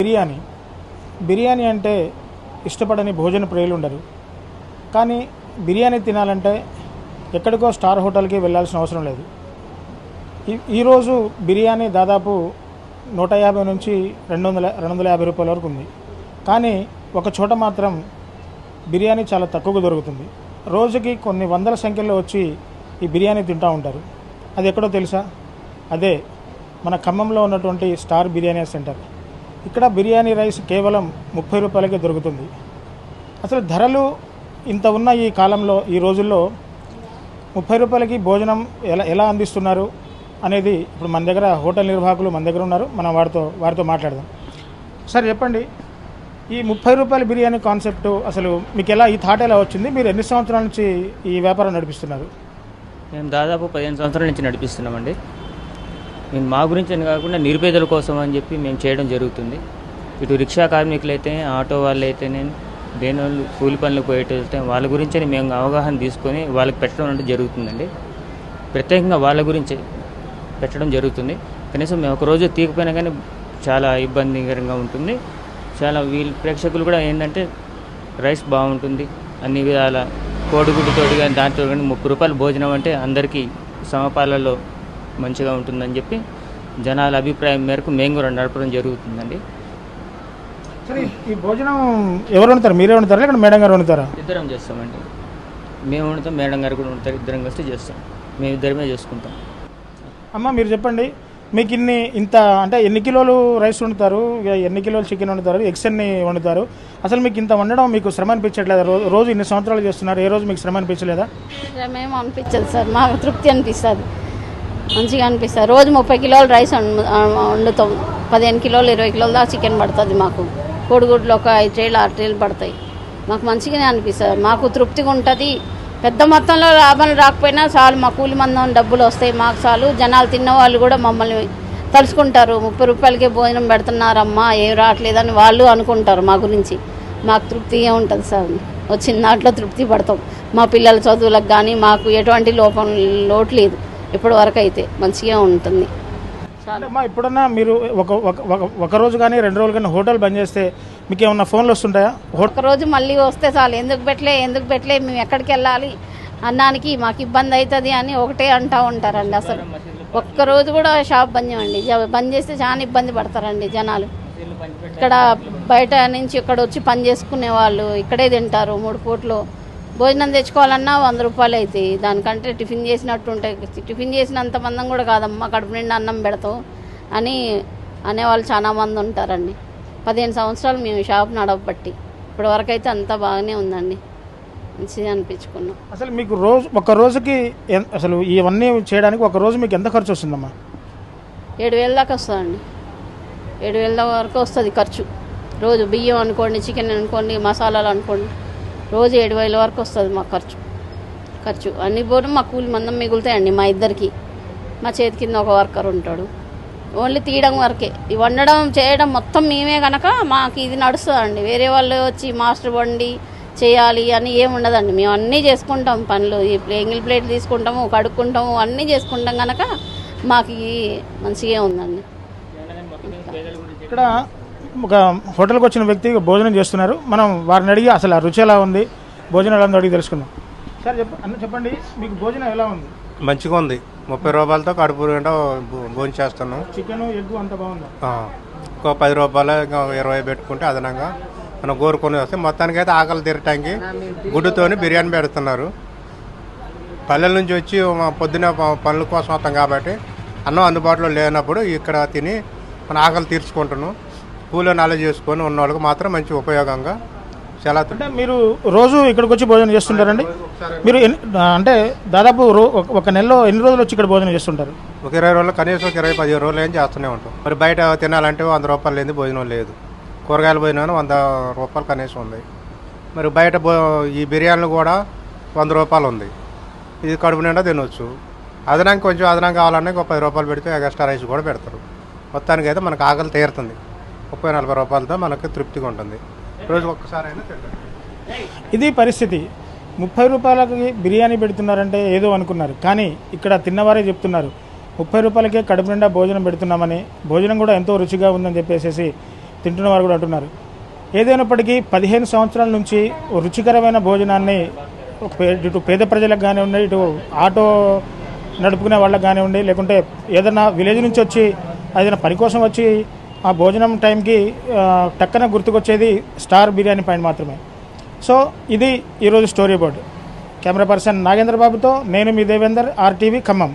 బిర్యానీ అంటే ఇష్టపడని భోజన ప్రియులు ఉండరు. కానీ బిర్యానీ తినాలంటే ఎక్కడికో స్టార్ హోటల్కి వెళ్ళాల్సిన అవసరం లేదు. ఈరోజు బిర్యానీ దాదాపు 150 నుంచి 250 రూపాయల వరకు ఉంది. కానీ ఒక చోట మాత్రం బిర్యానీ చాలా తక్కువగా దొరుకుతుంది. రోజుకి కొన్ని వందల సంఖ్యలో వచ్చి ఈ బిర్యానీ తింటూ ఉంటారు. అది ఎక్కడో తెలుసా? అదే మన ఖమ్మంలో ఉన్నటువంటి స్టార్ బిర్యానీ సెంటర్. ఇక్కడ బిర్యానీ రైస్ కేవలం 30 రూపాయలకే దొరుకుతుంది. అసలు ధరలు ఇంత ఉన్న ఈ కాలంలో, ఈ రోజుల్లో 30 రూపాయలకి భోజనం ఎలా అందిస్తున్నారు అనేది ఇప్పుడు మన దగ్గర హోటల్ నిర్వాహకులు మన దగ్గర ఉన్నారు. మనం వారితో మాట్లాడదాం. సార్ చెప్పండి, ఈ 30 రూపాయల బిర్యానీ కాన్సెప్ట్ అసలు మీకు ఈ థాట్ ఎలా వచ్చింది? మీరు ఎన్ని సంవత్సరాల నుంచి ఈ వ్యాపారం నడిపిస్తున్నారు? మేము దాదాపు 15 సంవత్సరాల నుంచి నడిపిస్తున్నామండి. మేము మా గురించి అని కాకుండా నిరుపేదల కోసం అని చెప్పి మేము చేయడం జరుగుతుంది. ఇటు రిక్షా కార్మికులైతే, ఆటో వాళ్ళు అయితేనే, దేని వాళ్ళు కూలి పనులకు పోయేటైతే వాళ్ళ గురించి మేము అవగాహన తీసుకొని వాళ్ళకి పెట్టడం అంటే జరుగుతుందండి. ప్రత్యేకంగా వాళ్ళ గురించి పెట్టడం జరుగుతుంది. కనీసం మేము ఒకరోజు తీయకపోయినా కానీ చాలా ఇబ్బందికరంగా ఉంటుంది. చాలా ప్రేక్షకులు కూడా ఏంటంటే రైస్ బాగుంటుంది, అన్ని విధాల కోడిగుడ్డుతోటి కానీ దాంతో కానీ 30 రూపాయల భోజనం అంటే అందరికీ సమపాలలో మంచిగా ఉంటుందని చెప్పి జనాల అభిప్రాయం మేరకు మేము కూడా నడపడం జరుగుతుందండి. సరే, ఈ భోజనం ఎవరు వండుతారు? మీరే వండుతారా లేక మేడం గారు వండుతారా? ఇద్దరం చేస్తామండి. మేము వండుతాం, మేడం గారు కూడా వండుతారు. ఇద్దరం కలిసి చేస్తాం. మేము ఇద్దరమే చేసుకుంటాం. అమ్మ, మీరు చెప్పండి, మీకు ఇంత అంటే ఎన్ని కిలోలు రైస్ వండుతారు, ఎన్ని కిలోలు చికెన్ వండుతారు, ఎగ్స్ ఎన్ని వండుతారు? అసలు మీకు ఇంత వండడం మీకు శ్రమ అనిపించట్లేదా? రోజు ఇన్ని సంవత్సరాలు చేస్తున్నారు, ఏ రోజు మీకు శ్రమ అనిపించలేదా? శ్రమ ఏమో అనిపించదు సార్, మాకు తృప్తి అనిపిస్తుంది, మంచిగా అనిపిస్తుంది. రోజు 30 కిలోలు రైస్ వండుతాం, 15 కిలోలు 20 కిలోల దాకా చికెన్ పడుతుంది. మాకు కోడిగుడ్లు ఒక 5 ట్రేలు 6 ట్రేలు పడతాయి. మాకు మంచిగానే అనిపిస్తుంది, మాకు తృప్తిగా ఉంటుంది. పెద్ద మొత్తంలో లాభాలు రాకపోయినా చాలు, మా కూలి మందం డబ్బులు వస్తాయి మాకు చాలు. జనాలు తిన్న వాళ్ళు కూడా మమ్మల్ని తలుచుకుంటారు, 30 రూపాయలకే భోజనం పెడుతున్నారమ్మా, ఏం రావట్లేదని వాళ్ళు అనుకుంటారు మా గురించి. మాకు తృప్తిగా ఉంటుంది సార్, వచ్చిన దాంట్లో తృప్తి పడతాం. మా పిల్లల చదువులకు కానీ మాకు ఎటువంటి లోటు లేదు. ఇప్పటి వరకు అయితే మంచిగా ఉంటుంది. అమ్మా, ఇప్పుడన్నా మీరు ఒక రోజు కానీ 2 రోజులు కానీ హోటల్ బంద్ చేస్తే మీకు ఏమన్నా ఫోన్లు వస్తుంటాయా? ఒక రోజు మళ్ళీ వస్తే చాలు, ఎందుకు పెట్టలే మేము ఎక్కడికి వెళ్ళాలి అన్నానికి మాకు ఇబ్బంది అవుతుంది అని ఒకటే అంటూ ఉంటారండి. అసలు ఒక్కరోజు కూడా షాప్ బంద్ చేస్తే చాలా ఇబ్బంది పడతారండి జనాలు. ఇక్కడ బయట నుంచి ఇక్కడ వచ్చి పని చేసుకునే వాళ్ళు ఇక్కడే తింటారు. 3 పూట్లు భోజనం తెచ్చుకోవాలన్నా 100 రూపాయలు అవుతాయి. దానికంటే టిఫిన్ చేసినట్టు ఉంటాయి. టిఫిన్ చేసినంత మందం కూడా కాదమ్మా, కడుపు నిండా అన్నం పెడతాం అని అనేవాళ్ళు చాలా మంది ఉంటారండి. 15 సంవత్సరాలు మేము షాప్ నడవబట్టి ఇప్పటి వరకు అయితే అంతా బాగానే ఉందండి, మంచిగా అనిపించుకున్నాం. అసలు మీకు ఒక రోజుకి అసలు ఇవన్నీ చేయడానికి ఒక రోజు మీకు ఎంత ఖర్చు వస్తుందమ్మా? 7,000 దాకా వస్తుందండి. 7,000 వరకు వస్తుంది ఖర్చు. రోజు బియ్యం అనుకోండి, చికెన్ అనుకోండి, మసాలాలు అనుకోండి, రోజు 7,000 వరకు వస్తుంది మా ఖర్చు. అన్ని పోవడం మా కూలి మందం మిగులుతాయండి మా ఇద్దరికి. మా చేతి కింద ఒక వర్కర్ ఉంటాడు, ఓన్లీ తీయడం వరకే. ఈ వండడం చేయడం మొత్తం మేమే కనుక మాకు ఇది నడుస్తుందండి. వేరే వాళ్ళు వచ్చి మాస్టర్ వండి చేయాలి అని ఏమి ఉండదండి. మేము అన్నీ చేసుకుంటాం పనులు. ఈ ఎంగిల్ ప్లేట్ తీసుకుంటాము, కడుక్కుంటాము, అన్నీ చేసుకుంటాం కనుక మాకు మంచిగా ఉందండి. ఇక్కడ ఒక హోటల్కి వచ్చిన వ్యక్తి భోజనం చేస్తున్నారు. మనం వారిని అడిగి అసలు ఆ రుచి ఎలా ఉంది, భోజనం ఎలా ఉందో అడిగి తెలుసుకుందాం. సార్ చెప్పండి, మీకు భోజనం ఎలా ఉంది? మంచిగా ఉంది. 30 రూపాయలతో కడుపు నిండా భోజనం చేస్తున్నాం. చికెన్ ఎగ్ అంత బాగుంది. ఇంకో 10 రూపాయలు ఇంకా 20 పెట్టుకుంటే అదనంగా మనం కోరుకొని వస్తే మొత్తానికి అయితే ఆకలి తీరటానికి గుడ్డుతోని బిర్యానీ పెడుతున్నారు. పల్లెల నుంచి వచ్చి పొద్దున పనుల కోసం వస్తాం కాబట్టి అన్నం అందుబాటులో లేనప్పుడు ఇక్కడ తిని మన ఆకలి తీర్చుకుంటున్నాం. కూలో నాలుగు చేసుకొని ఉన్న వాళ్ళకి మాత్రం మంచి ఉపయోగంగా చాలా. అంటే మీరు రోజు ఇక్కడికి వచ్చి భోజనం చేస్తుంటారండి? మీరు అంటే దాదాపు ఒక నెలలో ఎన్ని రోజులు వచ్చి ఇక్కడ భోజనం చేస్తుంటారు? ఒక 20 రోజులు, కనీసం 20-15 రోజులు ఏం చేస్తూనే ఉంటాం. మరి బయట తినాలంటే 100 రూపాయలు లేని భోజనం లేదు. కూరగాయల భోజనం 100 రూపాయలు కనీసం ఉంది. మరి బయట ఈ బిర్యానీలు కూడా 100 రూపాయలు ఉంది. ఇది కడుపు నిండా తినవచ్చు. అదనంగా కొంచెం అదనంగా కావాలన్నా ఇంకో 10 రూపాయలు పెడితే ఎక్స్ట్రా రైస్ కూడా పెడతారు. మొత్తానికి అయితే మనకు ఆకలి తీరుతుంది. 30-40 రూపాయలతో మనకు తృప్తిగా ఉంటుంది. రోజు ఒక్కసారి అయినా తింటారు. ఇది పరిస్థితి. 30 రూపాయలకి బిర్యానీ పెడుతున్నారంటే ఏదో అనుకున్నారు, కానీ ఇక్కడ తిన్నవారే చెప్తున్నారు 30 రూపాయలకే కడుపు నిండా భోజనం పెడుతున్నామని, భోజనం కూడా ఎంతో రుచిగా ఉందని చెప్పేసి తింటున్న వారు కూడా అంటున్నారు. ఏదైనప్పటికీ 15 సంవత్సరాల నుంచి రుచికరమైన భోజనాన్ని ఇటు పేద ప్రజలకు కానివ్వండి, ఇటు ఆటో నడుపుకునే వాళ్ళకి కానివ్వండి, లేకుంటే ఏదైనా విలేజ్ నుంచి వచ్చి ఏదైనా పని కోసం వచ్చి ఆ భోజనం టైంకి టక్కన గుర్తుకొచ్చేది స్టార్ బిర్యానీ పాయింట్ మాత్రమే. సో ఇది ఈరోజు story board. Camera person Nagendra బాబుతో నేను మీ దేవేందర్, RTV ఖమ్మం.